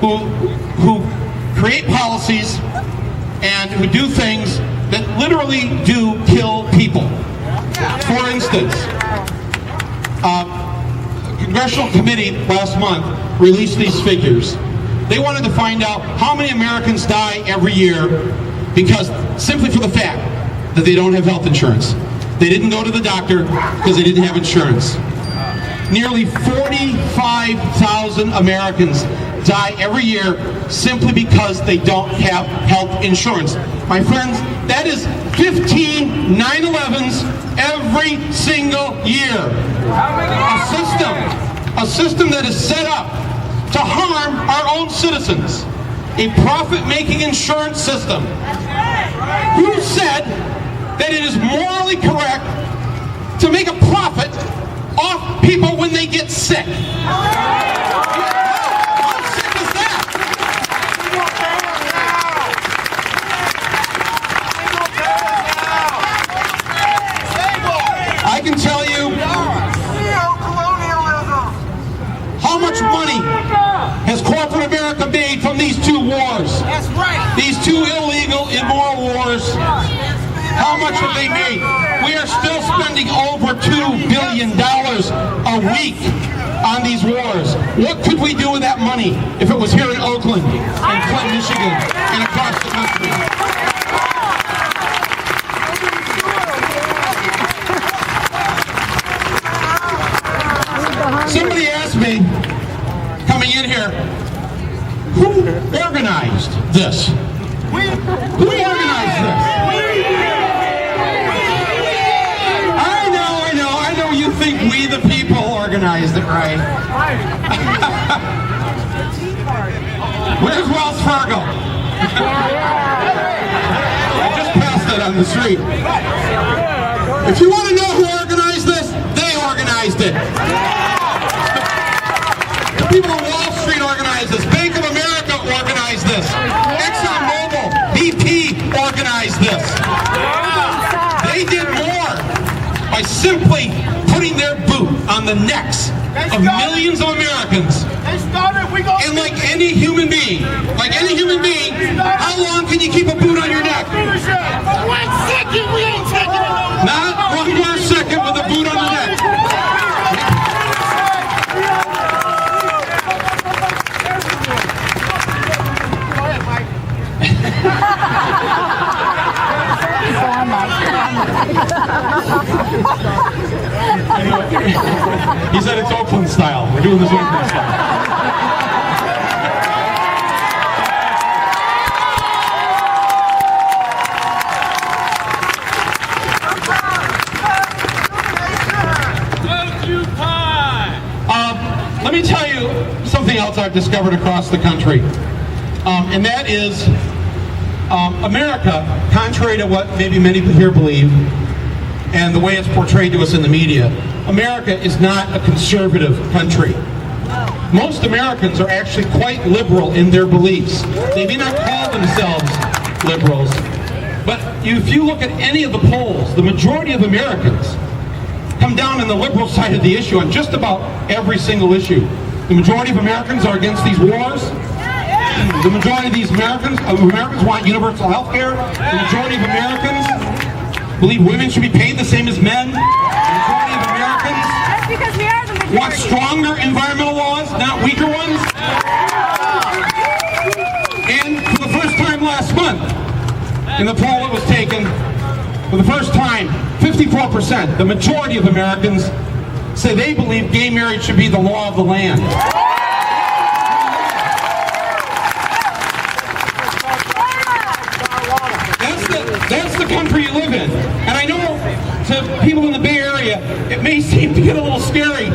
who create policies and who do things that literally do kill people. For instance, a congressional committee last month released these figures. They wanted to find out how many Americans die every year because simply for the fact that they don't have health insurance. They didn't go to the doctor because they didn't have insurance. Nearly 45,000 Americans die every year simply because they don't have health insurance. My friends, that is 15 9/11s every single year. A system that is set up to harm our own citizens. A profit-making insurance system. Who said that it is morally correct to make a profit off people when they get sick? How sick is that? I can tell you how much money has corporate America made from these two wars. That's right. These two illegal, immoral wars. How much have they made? We are still spending over $2 billion a week on these wars. What could we do with that money if it was here in Oakland and Flint, Michigan, and across the country? Somebody asked me, coming in here, who organized this? Who organized this? I know you think we the people organized it, right? Where's Wells Fargo? I just passed it on the street. If you want to know who organized this, they organized it. The people on Wall Street organized this. Bank of America organized this. ExxonMobil, BP organized this. They did more by simply putting their boot on the necks of millions of Americans. And like any human being, how long can you keep a boot on your neck? 1 second, we ain't taking it over. Not 1 more second with a boot on the neck. He said it's Oakland style. We're doing this Oakland style. Let me tell you something else I've discovered across the country, and that is America, contrary to what maybe many here believe, and the way it's portrayed to us in the media, America is not a conservative country. Most Americans are actually quite liberal in their beliefs. They may not call themselves liberals, but if you look at any of the polls, the majority of Americans come down on the liberal side of the issue on just about every single issue. The majority of Americans are against these wars. The majority of these Americans want universal health care. The majority of Americans believe women should be paid the same as men. The majority of Americans want stronger environmental laws, not weaker ones. And for the first time last month, in the poll that was taken, for the first time, 54%, the majority of Americans, say they believe gay marriage should be the law of the land. That's the country you live in. And I know to people in the Bay Area, it may seem to get a little scary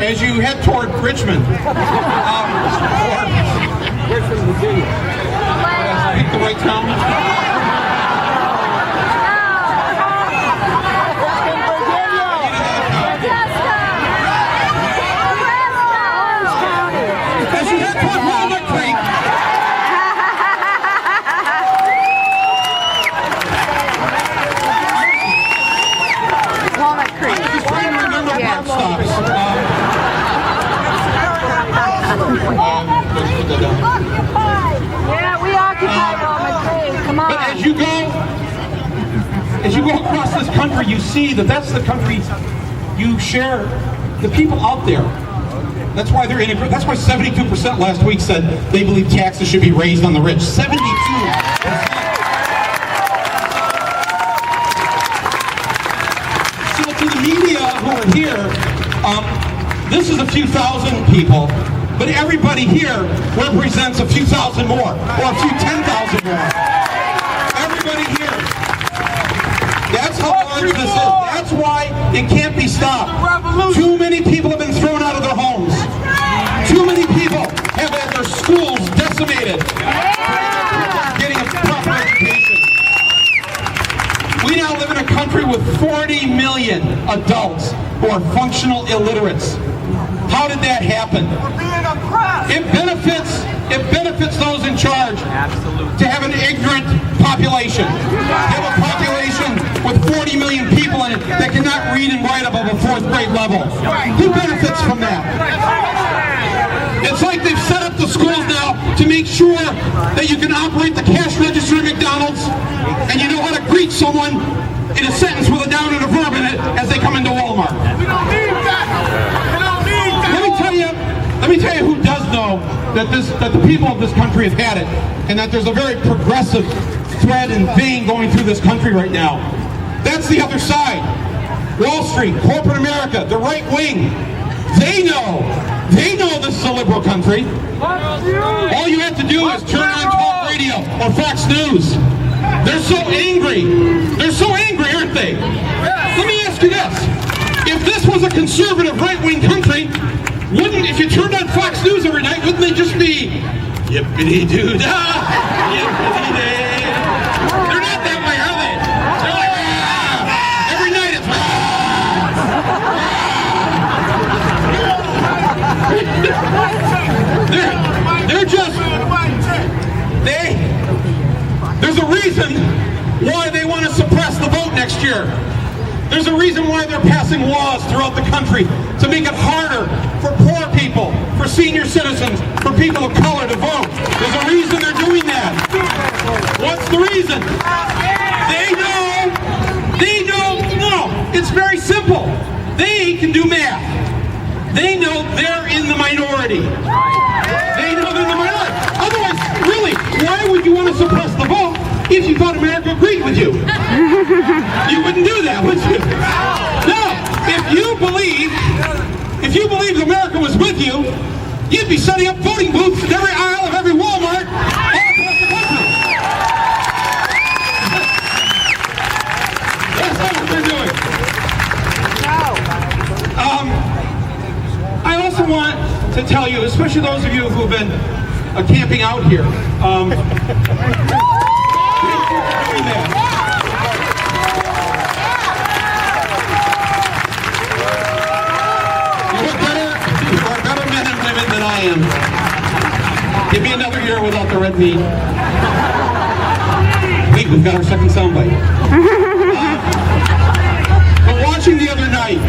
as you head toward Richmond. Richmond, Virginia. Pick the right town. this country you see, that's the country you share, the people out there. That's why they're in. That's why 72% last week said they believe taxes should be raised on the rich. 72%. So to the media who are here, this is a few thousand people, but everybody here represents a few thousand more, or a few 10,000 more. Everybody here. That's how large this is. That's why it can't be stopped. Too many people have been thrown out of their homes. Too many people have had their schools decimated. Getting a proper education. We now live in a country with 40 million adults who are functional illiterates. How did that happen? It benefits those in charge to have an ignorant population. To have a population with 40 million people in it that cannot read and write above a 4th grade level. Who benefits from that? It's like they've set up the schools now to make sure that you can operate the cash register at McDonald's and you know how to greet someone in a sentence with a noun and a verb in it as they come into Walmart. We don't need that. We don't need that. Let me tell you who does know that the people of this country have had it, and that there's a very progressive thread and vein going through this country right now. That's the other side. Wall Street, corporate America, the right wing. They know this is a liberal country. All you have to do is turn on talk radio or Fox News. They're so angry. They're so angry, aren't they? Let me ask you this. If this was a conservative right-wing country, if you turned on Fox News every night, wouldn't they just be yippity-doo-dah, yippity-day? They're not that way, are they? They're like, ah! Every night it's they're just, there's a reason why they want to suppress the vote next year. There's a reason why they're passing laws throughout the country to make it harder for poor people, for senior citizens, for people of color to vote. There's a reason they're doing that. What's the reason? No, it's very simple. They can do math. They know they're in the minority. They know they're in the minority. Otherwise, really, why would you want to suppress the vote if you thought America agreed with you? You wouldn't do that, would you? No. If you believed America was with you, you'd be setting up voting booths in every aisle of every Walmart all across the country. That's not what they're doing. I also want to tell you, especially those of you who've been camping out here, you are better men and women than I am. Give me another year without the red meat. Wait, we've got our second soundbite. But watching the other night,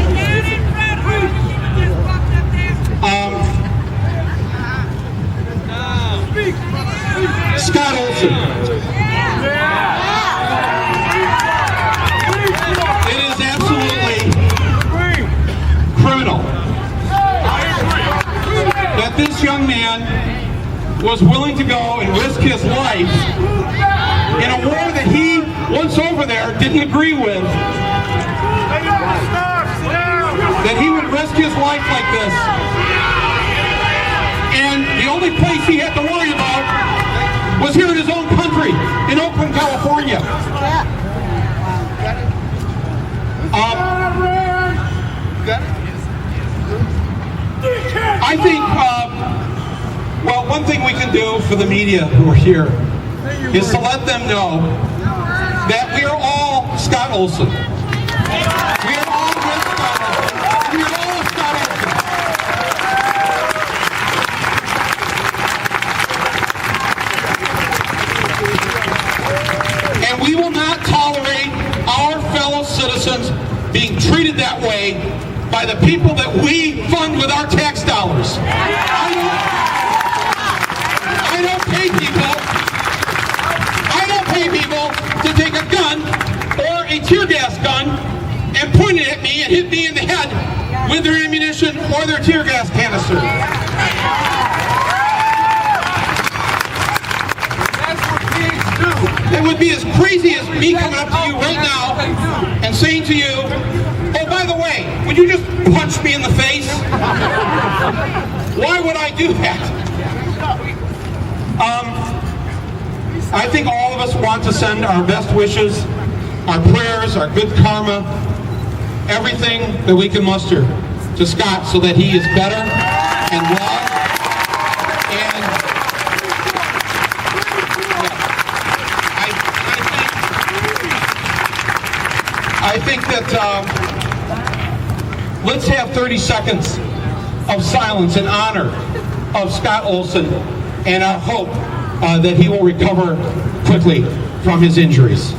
Scott Olson. It is absolutely criminal that this young man was willing to go and risk his life in a war that he, once over there, didn't agree with. That he would risk his life like this. And the only place he had to worry about was here in his own country, in Oakland, California. I think, well, one thing we can do for the media who are here is to let them know that we are all Scott Olson. We are all with Scott Olson. We are all Scott Olson. And we will not tolerate our fellow citizens being treated that way by the people that we fund with our tax dollars. I don't pay people to take a gun or a tear gas gun can't hit me in the head with their ammunition or their tear gas canister. That's what pigs do. It would be as crazy as me coming up to you right now and saying to you, oh, by the way, would you just punch me in the face? Why would I do that? I think all of us want to send our best wishes, our prayers, our good karma, everything that we can muster to Scott so that he is better and well. And I think that let's have 30 seconds of silence in honor of Scott Olson and our hope that he will recover quickly from his injuries.